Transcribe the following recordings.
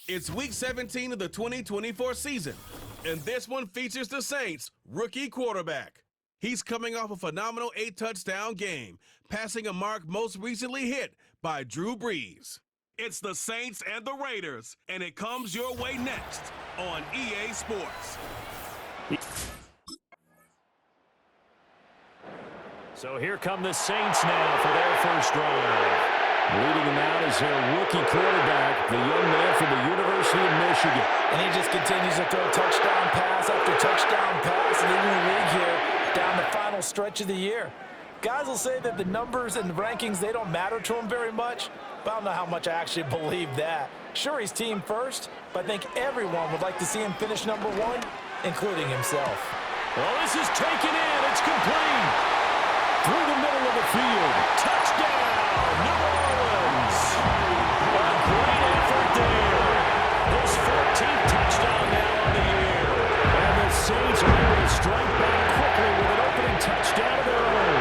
It's Week 17 of the 2024 season, and this one features the Saints' rookie quarterback. He's coming off a phenomenal 8-touchdown game, passing a mark most recently hit by Drew Brees. It's the Saints and the Raiders, and it comes your way next on EA Sports. So here come the Saints now for their first drive. Leading them out is their rookie quarterback, the young man from the University of Michigan. And he just continues to throw touchdown pass after touchdown pass, leading the league here down the final stretch of the year. Guys will say that the numbers and the rankings, they don't matter to him very much, but I don't know how much I actually believe that. Sure, he's team first, but I think everyone would like to see him finish number one, including himself. Well, this is taken in. It's complete. Through the middle of the field. Touchdown, New Orleans. A great effort there. His 14th touchdown now on the year. And the Saints are able to strike back quickly with an opening touchdown of their own.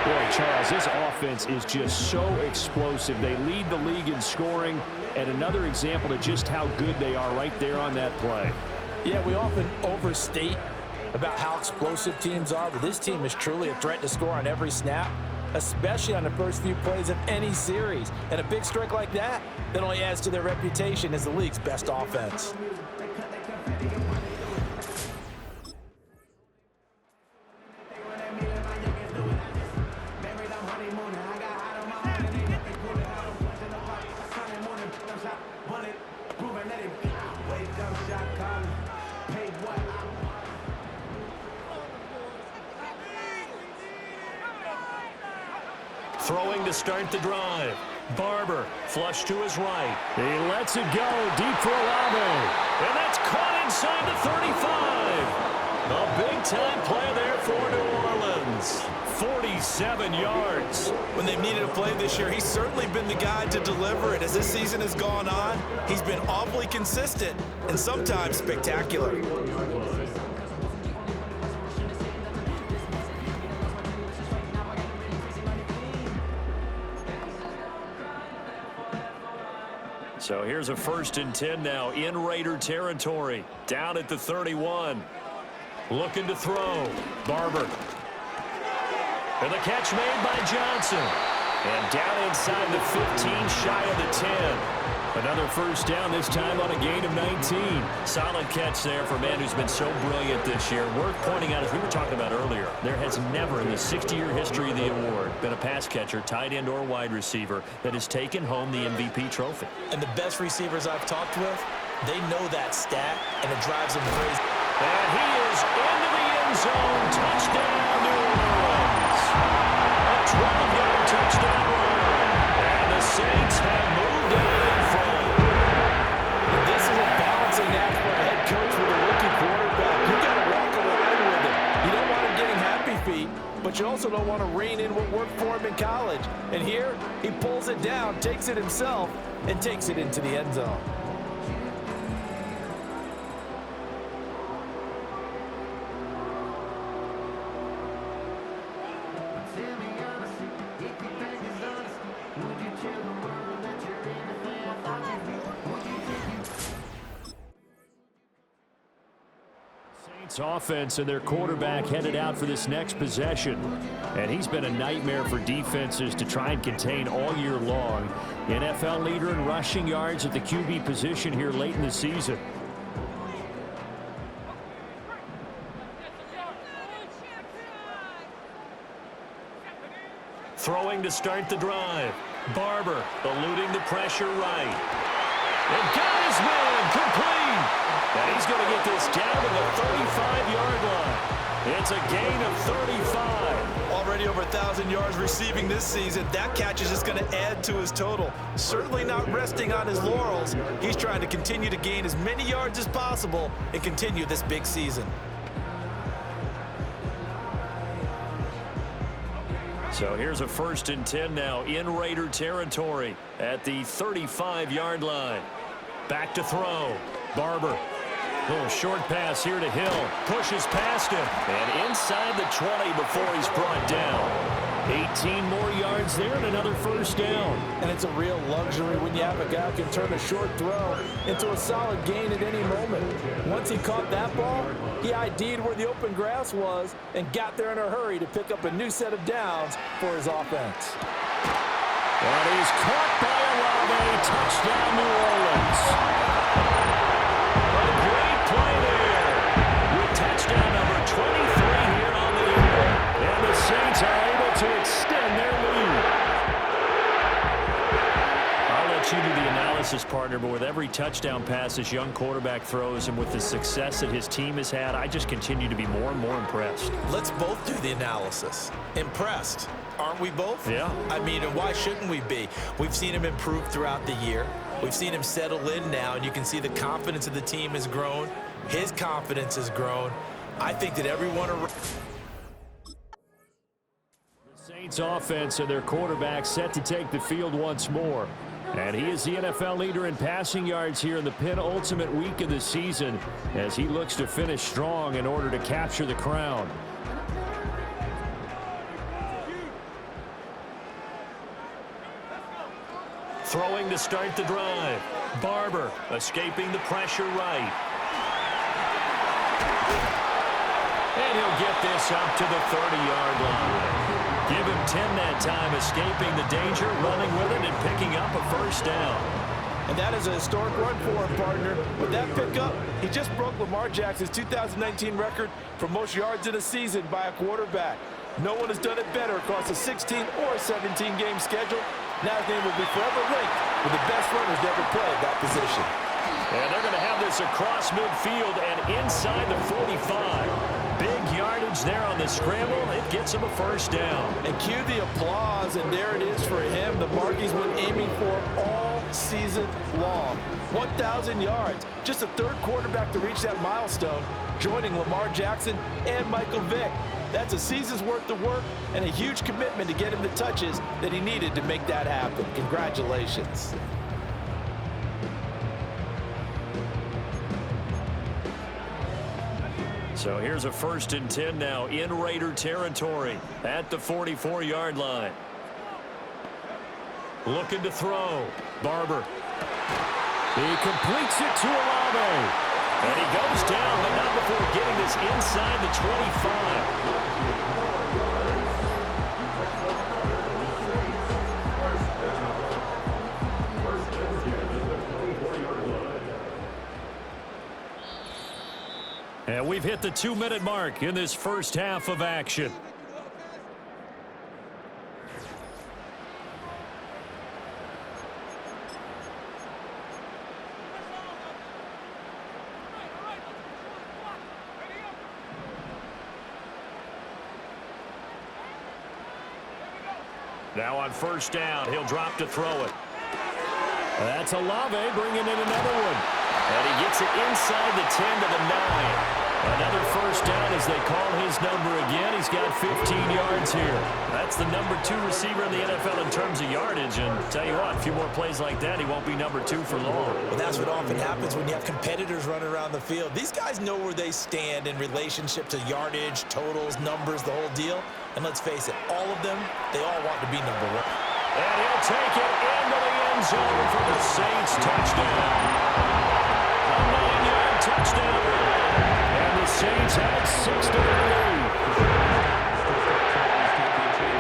Boy, Charles, this offense is just so explosive. They lead the league in scoring, and another example of just how good they are right there on that play. Yeah, we often overstate about how explosive teams are, but this team is truly a threat to score on every snap, especially on the first few plays of any series. And a big strike like that only adds to their reputation as the league's best offense. Throwing to start the drive. Barber, flush to his right. He lets it go deep for Olave. And that's caught inside the 35. A big-time play there for New Orleans. 47 yards. When they've needed a play this year, he's certainly been the guy to deliver it. As this season has gone on, he's been awfully consistent and sometimes spectacular. So here's a 1st and 10 now in Raider territory. Down at the 31. Looking to throw. Barber. And the catch made by Johnson. And down inside the 15, shy of the 10. Another first down, this time on a gain of 19. Solid catch there for a man who's been so brilliant this year. Worth pointing out, as we were talking about earlier, there has never in the 60-year history of the award been a pass catcher, tight end, or wide receiver that has taken home the MVP trophy. And the best receivers I've talked with, they know that stat, and it drives them crazy. And he is into the end zone. Touchdown, New Orleans. A 12-yard touchdown run. And the Saints have moved out in front. This is a balancing act for a head coach with a rookie quarterback. You got to walk a line with it. You don't want him getting happy feet, but you also don't want to rein in what worked for him in college. And here, he pulls it down, takes it himself, and takes it into the end zone. Offense and their quarterback headed out for this next possession, and he's been a nightmare for defenses to try and contain all year long. NFL leader in rushing yards at the QB position here late in the season. Throwing to start the drive. Barber eluding the pressure right. And got his man complete. And he's going to get this down to the 35-yard line. It's a gain of 35. Already over 1,000 yards receiving this season. That catch is just going to add to his total. Certainly not resting on his laurels. He's trying to continue to gain as many yards as possible and continue this big season. So here's a 1st and 10 now in Raider territory at the 35-yard line. Back to throw. Barber. Little short pass here to Hill. Pushes past him. And inside the 20 before he's brought down. 18 more yards there and another first down. And it's a real luxury when you have a guy who can turn a short throw into a solid gain at any moment. Once he caught that ball, he ID'd where the open grass was and got there in a hurry to pick up a new set of downs for his offense. And he's caught by Olave. Touchdown, New Orleans. A great play there. With touchdown number 23 here on the year. And the Saints are able to extend their lead. I'll let you do the analysis, partner, but with every touchdown pass this young quarterback throws and with the success that his team has had, I just continue to be more and more impressed. Let's both do the analysis. Impressed. Aren't we both? Yeah. I mean, and why shouldn't we be? We've seen him improve throughout the year. We've seen him settle in now, and you can see the confidence of the team has grown. His confidence has grown. I think that everyone around... The Saints offense and their quarterback set to take the field once more. And he is the NFL leader in passing yards here in the penultimate week of the season as he looks to finish strong in order to capture the crown. Throwing to start the drive. Barber escaping the pressure right. And he'll get this up to the 30-yard line. Give him 10 that time, escaping the danger, running with it, and picking up a first down. And that is a historic run for him, partner. With that pickup, he just broke Lamar Jackson's 2019 record for most yards in a season by a quarterback. No one has done it better across a 16 or a 17-game schedule. Now his name will be forever linked with the best runners to ever play that position. And they're going to have this across midfield and inside the 45. Big yardage there on the scramble. It gets him a first down. And cue the applause, and there it is for him. The mark he's been aiming for all season long. 1,000 yards. Just the third quarterback to reach that milestone, joining Lamar Jackson and Michael Vick. That's a season's worth of work and a huge commitment to get him the touches that he needed to make that happen. Congratulations. So here's a 1st and 10 now in Raider territory at the 44-yard line. Looking to throw. Barber. He completes it to Olave. And he goes down, but not before getting this inside the 25. And we've hit the 2-minute mark in this first half of action. Now on first down, he'll drop to throw it. That's Olave bringing in another one. And he gets it inside the 10 to the 9. Another first down as they call his number again. He's got 15 yards here. That's the number 2 receiver in the NFL in terms of yardage. And tell you what, a few more plays like that, he won't be number 2 for long. Well, that's what often happens when you have competitors running around the field. These guys know where they stand in relationship to yardage, totals, numbers, the whole deal. And let's face it, all of them, they all want to be number 1. And he'll take it into the end zone for the Saints touchdown. A 9-yard touchdown. And the Saints had 6 to their lead.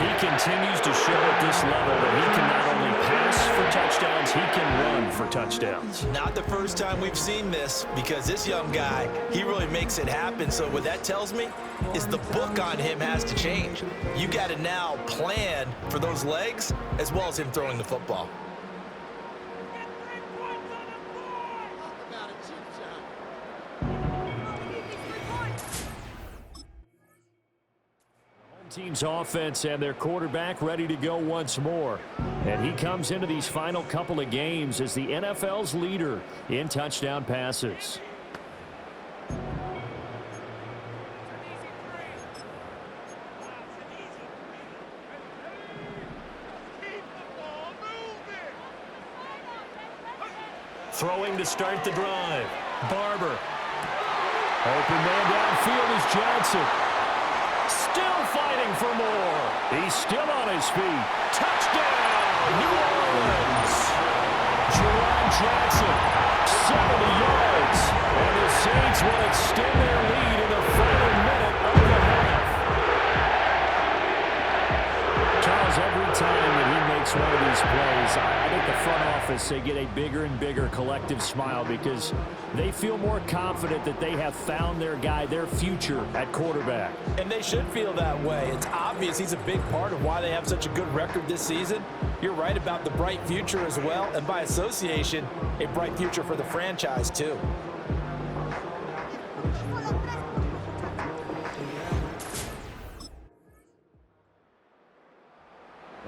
He continues to show at this level that he can not only pass for touchdowns, he can run for touchdowns. Not the first time we've seen this, because this young guy, he really makes it happen. So what that tells me is the book on him has to change. You got to now plan for those legs as well as him throwing the football. Team's offense and their quarterback ready to go once more. And he comes into these final couple of games as the NFL's leader in touchdown passes. Throwing to start the drive. Barber. Open man downfield is Johnson. Still fighting for more. He's still on his feet. Touchdown, New Orleans. Juwan Johnson, 70 yards. And the Saints will extend their lead in the final minute of the half. Charles, every time that he makes one of these plays, I think the front office, they get a bigger and bigger collective smile because they feel more confident that they have found their guy, their future at quarterback. And they should feel that way. It's obvious he's a big part of why they have such a good record this season. You're right about the bright future as well, and by association, a bright future for the franchise too.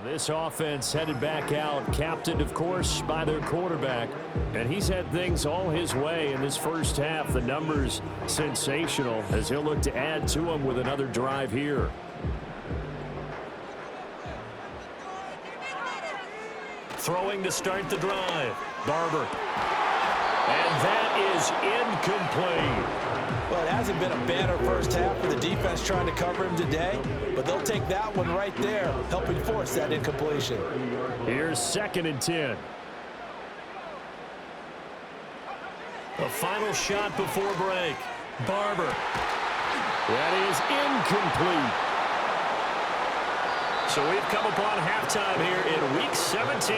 This offense headed back out, captained, of course, by their quarterback. And he's had things all his way in this first half. The numbers sensational as he'll look to add to them with another drive here. Throwing to start the drive. Barber. And that is incomplete. Well, it hasn't been a banner first half for the defense trying to cover him today, but they'll take that one right there, helping force that incompletion. Here's 2nd and 10. The final shot before break. Barber. That is incomplete. So we've come upon halftime here in Week 17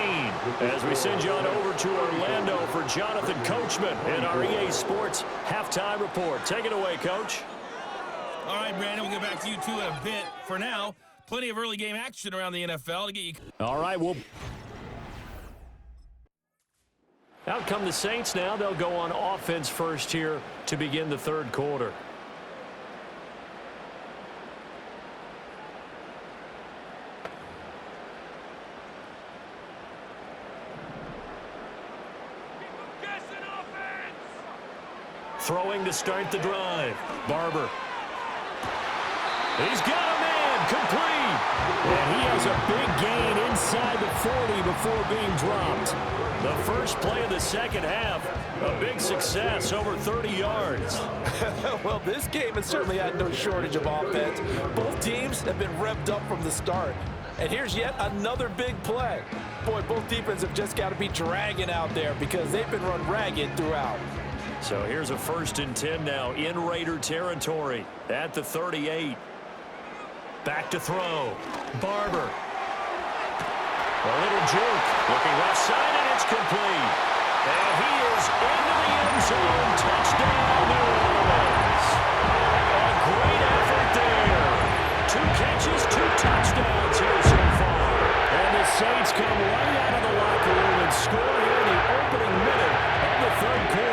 as we send you on over to Orlando for Jonathan Coachman in our EA Sports Halftime Report. Take it away, Coach. All right, Brandon, we'll get back to you two in a bit. For now, plenty of early game action around the NFL to get you. All right, well, out come the Saints now. They'll go on offense first here to begin the third quarter. Throwing to start the drive. Barber. He's got a man, complete. And he has a big gain inside the 40 before being dropped. The first play of the second half, a big success, over 30 yards. Well, this game has certainly had no shortage of offense. Both teams have been revved up from the start. And here's yet another big play. Boy, both defenses have just got to be dragging out there because they've been run ragged throughout. So here's a 1st and 10 now in Raider territory at the 38. Back to throw. Barber. A little juke. Looking left side, and it's complete. And he is into the end zone. Touchdown, New Orleans. A great effort there. 2 catches, 2 touchdowns here so far. And the Saints come right out of the locker room and score here in the opening minute of the third quarter.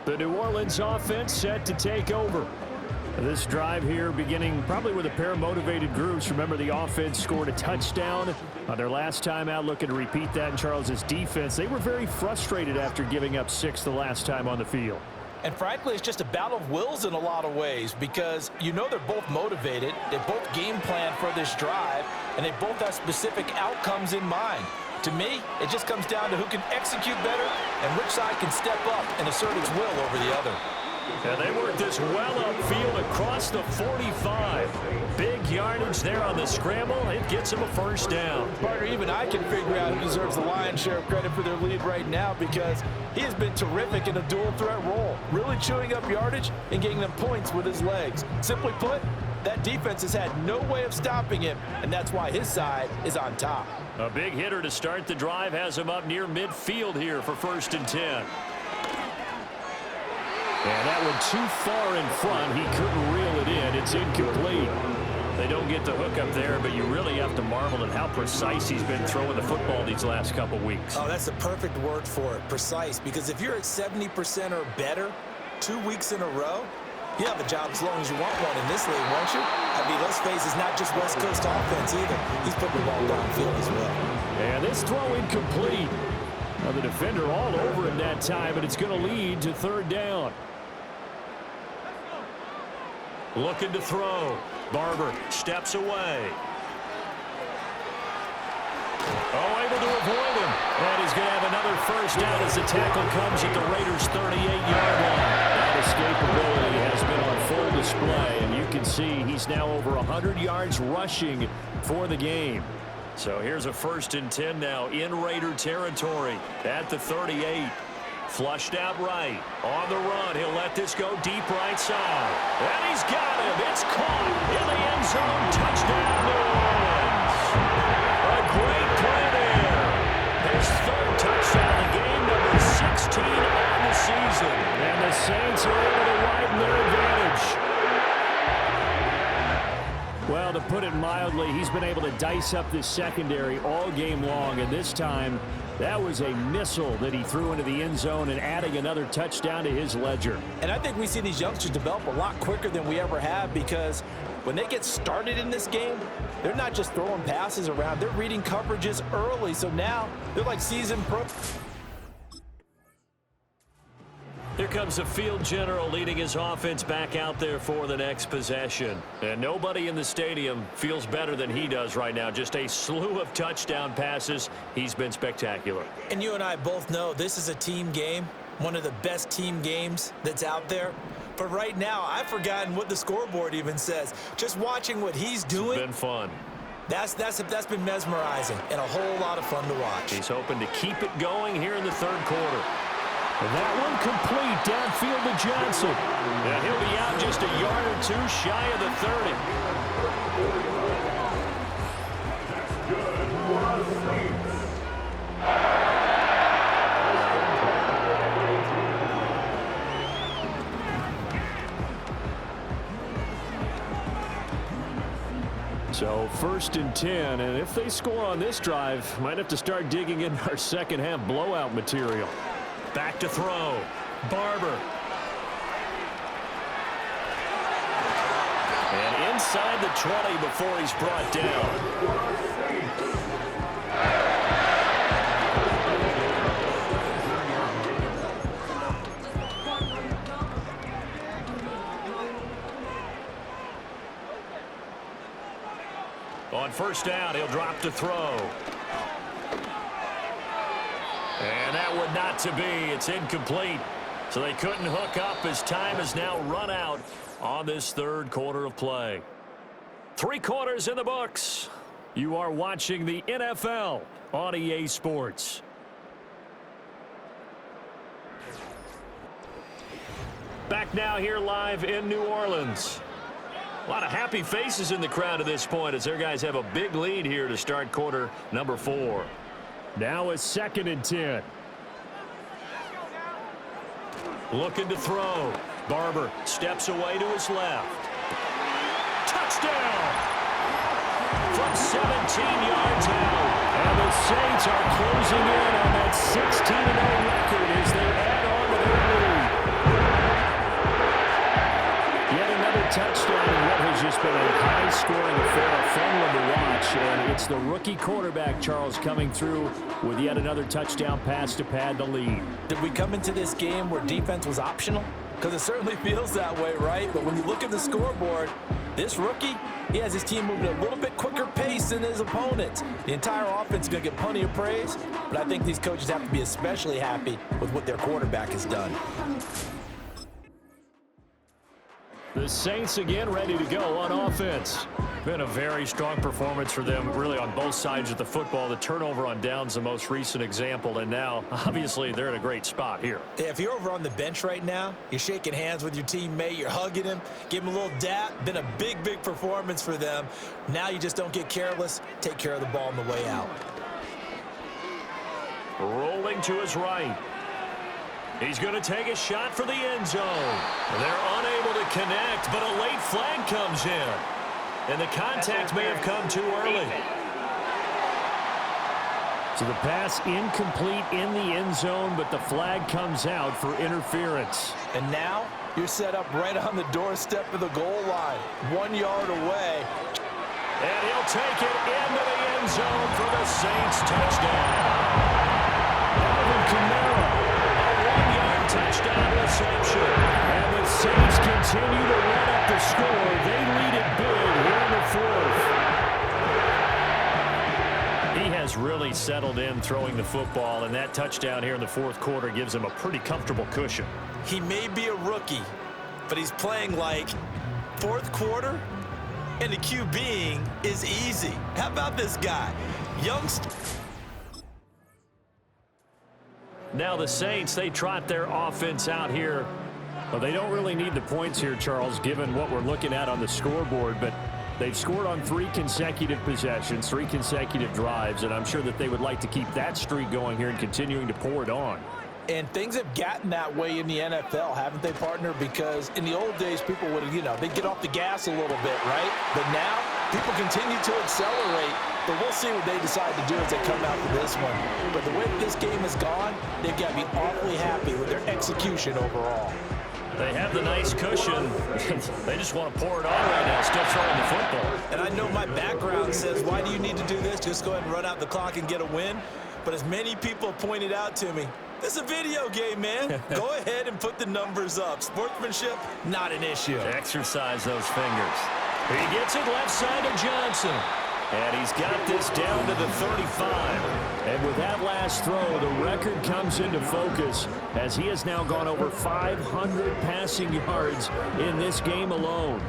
The New Orleans offense set to take over. This drive here beginning probably with a pair of motivated groups. Remember, the offense scored a touchdown on their last time out, looking to repeat that in Charles's defense. They were very frustrated after giving up 6 the last time on the field. And frankly, it's just a battle of wills in a lot of ways because you know they're both motivated, they both game plan for this drive, and they both have specific outcomes in mind. To me, it just comes down to who can execute better and which side can step up and assert its will over the other. And they work this well upfield across the 45. Big yardage there on the scramble. It gets them a first down. Partner, even I can figure out who deserves the lion's share of credit for their lead right now because he has been terrific in a dual threat role, really chewing up yardage and getting them points with his legs. Simply put, that defense has had no way of stopping him, and that's why his side is on top. A big hitter to start the drive has him up near midfield here for 1st and 10. And that one too far in front. He couldn't reel it in. It's incomplete. They don't get the hook up there, but you really have to marvel at how precise he's been throwing the football these last couple weeks. Oh, that's the perfect word for it, precise, because if you're at 70% or better 2 weeks in a row, You have a job as long as you want one in this league, won't you? I mean, let's face it, it's not just West Coast offense either. He's putting the ball downfield as well. And this throw incomplete. Now the defender all over him that time, but it's going to lead to third down. Looking to throw. Barber steps away. Oh, able to avoid him. And he's going to have another first down as the tackle comes at the Raiders' 38-yard line. That escapability has been on full display, and you can see he's now over 100 yards rushing for the game. So here's a 1st and 10 now in Raider territory at the 38. Flushed out right. On the run. He'll let this go deep right side. And he's got him. It's caught in the end zone. Touchdown, New Orleans. A great play there. His 3rd touchdown of the game, number 16 on the season. And the Saints are able to widen their advantage. Well, to put it mildly, he's been able to dice up this secondary all game long, and this time that was a missile that he threw into the end zone and adding another touchdown to his ledger. And I think we see these youngsters develop a lot quicker than we ever have, because when they get started in this game, they're not just throwing passes around. They're reading coverages early, so now they're like seasoned pro. Here comes the field general leading his offense back out there for the next possession. And nobody in the stadium feels better than he does right now. Just a slew of touchdown passes. He's been spectacular. And you and I both know this is a team game, one of the best team games that's out there. But right now, I've forgotten what the scoreboard even says. Just watching what he's doing. It's been fun. That's been mesmerizing and a whole lot of fun to watch. He's hoping to keep it going here in the 3rd quarter. And that one complete downfield to Johnson. And he'll be out just a yard or 2 shy of the 30. So 1st and 10, and if they score on this drive, might have to start digging in our second half blowout material. Back to throw. Barber. And inside the 20 before he's brought down. On 1st down, he'll drop to throw. And that would not to be. It's incomplete. So they couldn't hook up as time has now run out on this 3rd quarter of play. 3 quarters in the books. You are watching the NFL on EA Sports. Back now here live in New Orleans. A lot of happy faces in the crowd at this point as their guys have a big lead here to start quarter number 4. Now it's 2nd and 10. Looking to throw. Barber steps away to his left. Touchdown! From 17 yards out. And the Saints are closing in on that 16-0 record as they add on to their lead. Yet another touchdown in what has just been a high-scoring affair, a fun one to watch. And it's the rookie quarterback, Charles, coming through with yet another touchdown pass to pad the lead. Did we come into this game where defense was optional? Because it certainly feels that way, right? But when you look at the scoreboard, this rookie, he has his team moving at a little bit quicker pace than his opponents. The entire offense is going to get plenty of praise, but I think these coaches have to be especially happy with what their quarterback has done. The Saints again ready to go on offense. Been a very strong performance for them, really on both sides of the football. The turnover on downs, the most recent example, and now, obviously, they're in a great spot here. Yeah, if you're over on the bench right now, you're shaking hands with your teammate, you're hugging him, give him a little dap. Been a big, big performance for them. Now you just don't get careless. Take care of the ball on the way out. Rolling to his right. He's going to take a shot for the end zone. They're unable to connect, but a late flag comes in. And the contact may have come too early. So the pass incomplete in the end zone, but the flag comes out for interference. And now you're set up right on the doorstep of the goal line, 1 yard away. And he'll take it into the end zone for the Saints touchdown. Alvin Kamara, a 1-yard touchdown reception. And the Saints continue to run up the score. They lead it big here in the fourth. He has really settled in throwing the football, and that touchdown here in the fourth quarter gives him a pretty comfortable cushion. He may be a rookie, but he's playing like fourth quarter, and the QBing is easy. How about this guy? Youngster. Now the Saints, they trot their offense out here. Well, they don't really need the points here, Charles, given what we're looking at on the scoreboard, but they've scored on 3 consecutive possessions, 3 consecutive drives, and I'm sure that they would like to keep that streak going here and continuing to pour it on. And things have gotten that way in the NFL, haven't they, partner? Because in the old days, people would, they'd get off the gas a little bit, right? But now, people continue to accelerate. But we'll see what they decide to do as they come out for this one. But the way this game has gone, they've got to be awfully happy with their execution overall. They have the nice cushion. They just want to pour it on right now, still throwing the football. And I know my background says, why do you need to do this? Just go ahead and run out the clock and get a win. But as many people pointed out to me, this is a video game, man. Go ahead and put the numbers up. Sportsmanship, not an issue. Exercise those fingers. He gets it left side to Johnson. And he's got this down to the 35. And with that last throw, the record comes into focus as he has now gone over 500 passing yards in this game alone.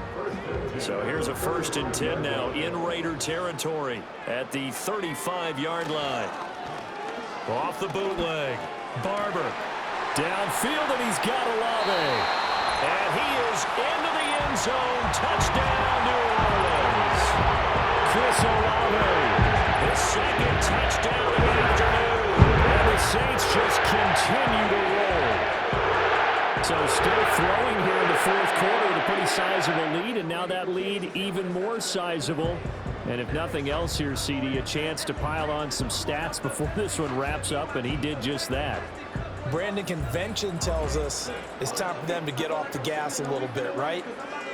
So here's a 1st and 10 now in Raider territory at the 35-yard line. Off the bootleg. Barber. Downfield, and he's got Olave. And he is into the end zone. Touchdown, New Orleans. Chris Olave. His 2nd touchdown of the afternoon. And the Saints just continue to roll. So still throwing here in the fourth quarter with a pretty sizable lead, and now that lead even more sizable. And if nothing else here, CD, a chance to pile on some stats before this one wraps up, and he did just that. Brandon, convention tells us it's time for them to get off the gas a little bit, right?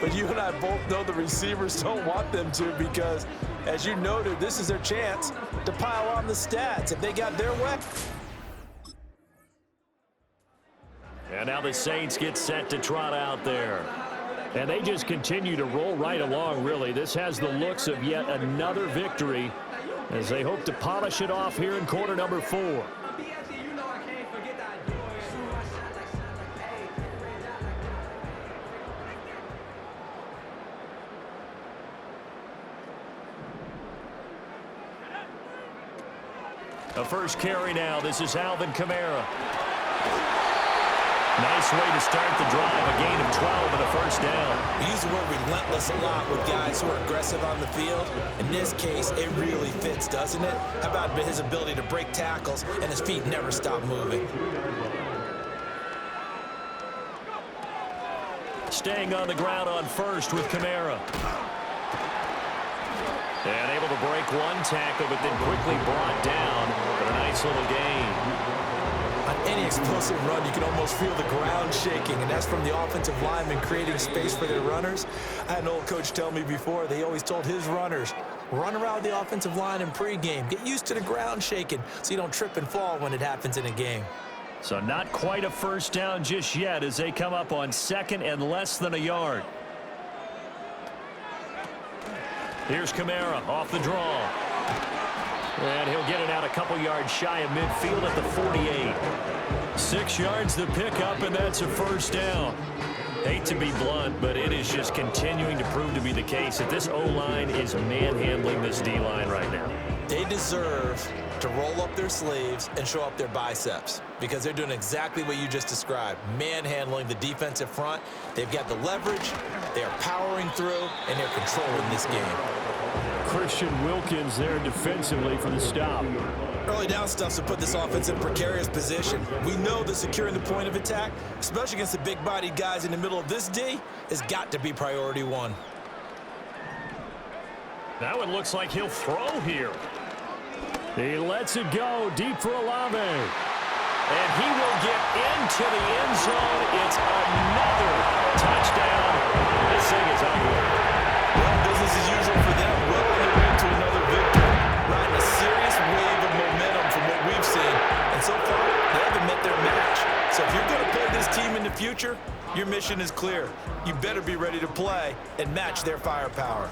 But you and I both know the receivers don't want them to because, as you noted, this is their chance to pile on the stats if they got their way. And now the Saints get set to trot out there. And they just continue to roll right along, really. This has the looks of yet another victory as they hope to polish it off here in quarter number 4. A first carry now. This is Alvin Kamara. Nice way to start the drive. A gain of 12 and a 1st down. We use the word relentless a lot with guys who are aggressive on the field. In this case, it really fits, doesn't it? How about his ability to break tackles and his feet never stop moving? Staying on the ground on first with Kamara. And able to break one tackle, but then quickly brought down. But a nice little gain. On any explosive run, you can almost feel the ground shaking, and that's from the offensive linemen creating space for their runners. I had an old coach tell me before, they always told his runners, run around the offensive line in pregame. Get used to the ground shaking so you don't trip and fall when it happens in a game. So not quite a 1st down just yet as they come up on 2nd and less than a yard. Here's Kamara off the draw. And he'll get it out a couple yards shy of midfield at the 48. 6 yards to pick up, and that's a 1st down. Hate to be blunt, but it is just continuing to prove to be the case that this O-line is manhandling this D-line right now. They deserve to roll up their sleeves and show up their biceps because they're doing exactly what you just described, manhandling the defensive front. They've got the leverage, they are powering through, and they're controlling this game. Christian Wilkins there defensively for the stop. Early down stuff to put this offense in a precarious position. We know that securing the point of attack, especially against the big-bodied guys in the middle of this D, has got to be priority 1. Now it looks like he'll throw here. He lets it go deep for Olave. And he will get into the end zone. It's another touchdown. This thing is ugly. Well, business as usual for them. Well on their way to another victory. Riding a serious wave of momentum from what we've seen. And so far, they haven't met their match. So if you're going to play this team in the future, your mission is clear. You better be ready to play and match their firepower.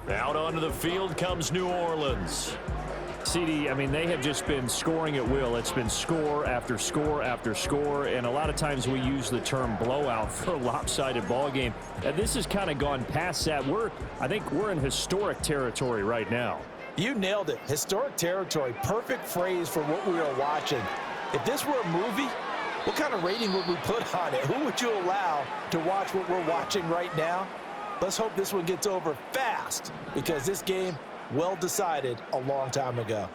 Out onto the field comes New Orleans. CD, I mean, they have just been scoring at will. It's been score after score after score, and a lot of times we use the term blowout for a lopsided ball game. And this has kind of gone past that. I think we're in historic territory right now. You nailed it. Historic territory. Perfect phrase for what we are watching. If this were a movie, what kind of rating would we put on it? Who would you allow to watch what we're watching right now? Let's hope this one gets over fast, because this game, well decided a long time ago.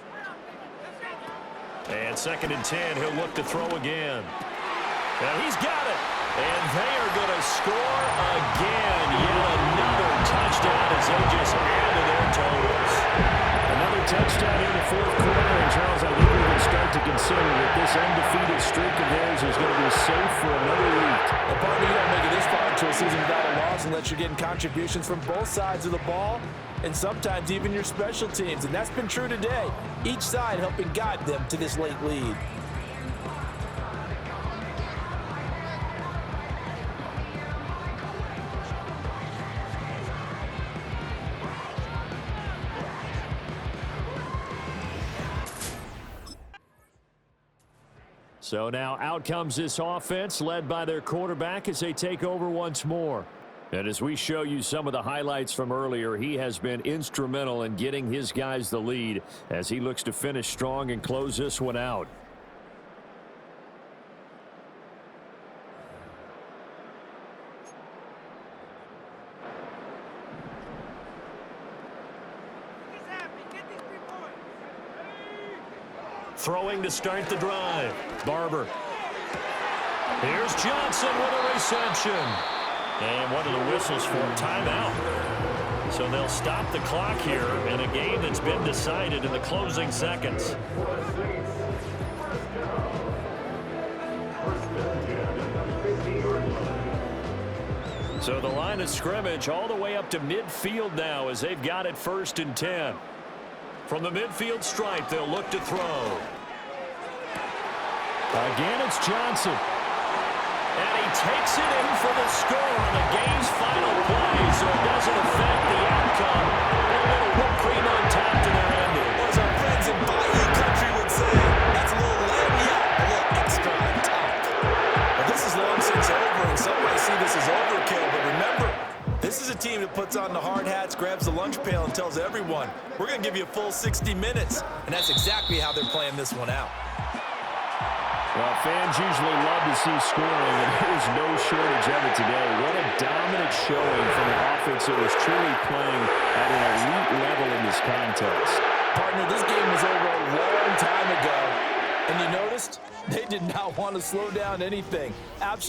And 2nd and 10, he'll look to throw again. And he's got it. And they are going to score again. Yet another touchdown as they just add to their totals. Another touchdown in the 4th quarter. And Charles, I think we can start to consider that this undefeated streak of theirs is going to be safe for another week. The partner, you don't make it this far into a season without a loss unless you're getting contributions from both sides of the ball, and sometimes even your special teams. And that's been true today. Each side helping guide them to this late lead. So now out comes this offense led by their quarterback as they take over once more. And as we show you some of the highlights from earlier, he has been instrumental in getting his guys the lead as he looks to finish strong and close this one out. Throwing to start the drive. Barber. Here's Johnson with a reception. And what are the whistles for? Timeout. So they'll stop the clock here in a game that's been decided in the closing seconds. So the line of scrimmage all the way up to midfield now as they've got it 1st and 10. From the midfield stripe, they'll look to throw. Again, it's Johnson. And he takes it in for the score on the game's final play, so it doesn't affect the outcome. A little whipped cream on top to their ending. As our friends in Bayou Country would say, that's a little lamb, a little extra on top. But this is long since over, and some might see this as overkill, but remember, this is a team that puts on the hard hats, grabs the lunch pail, and tells everyone, we're going to give you a full 60 minutes. And that's exactly how they're playing this one out. Well, fans usually love to see scoring, and there's no shortage of it today. What a dominant showing from an offense that was truly playing at an elite level in this contest. Partner, this game was over a long time ago. And you noticed they did not want to slow down anything. Absolutely.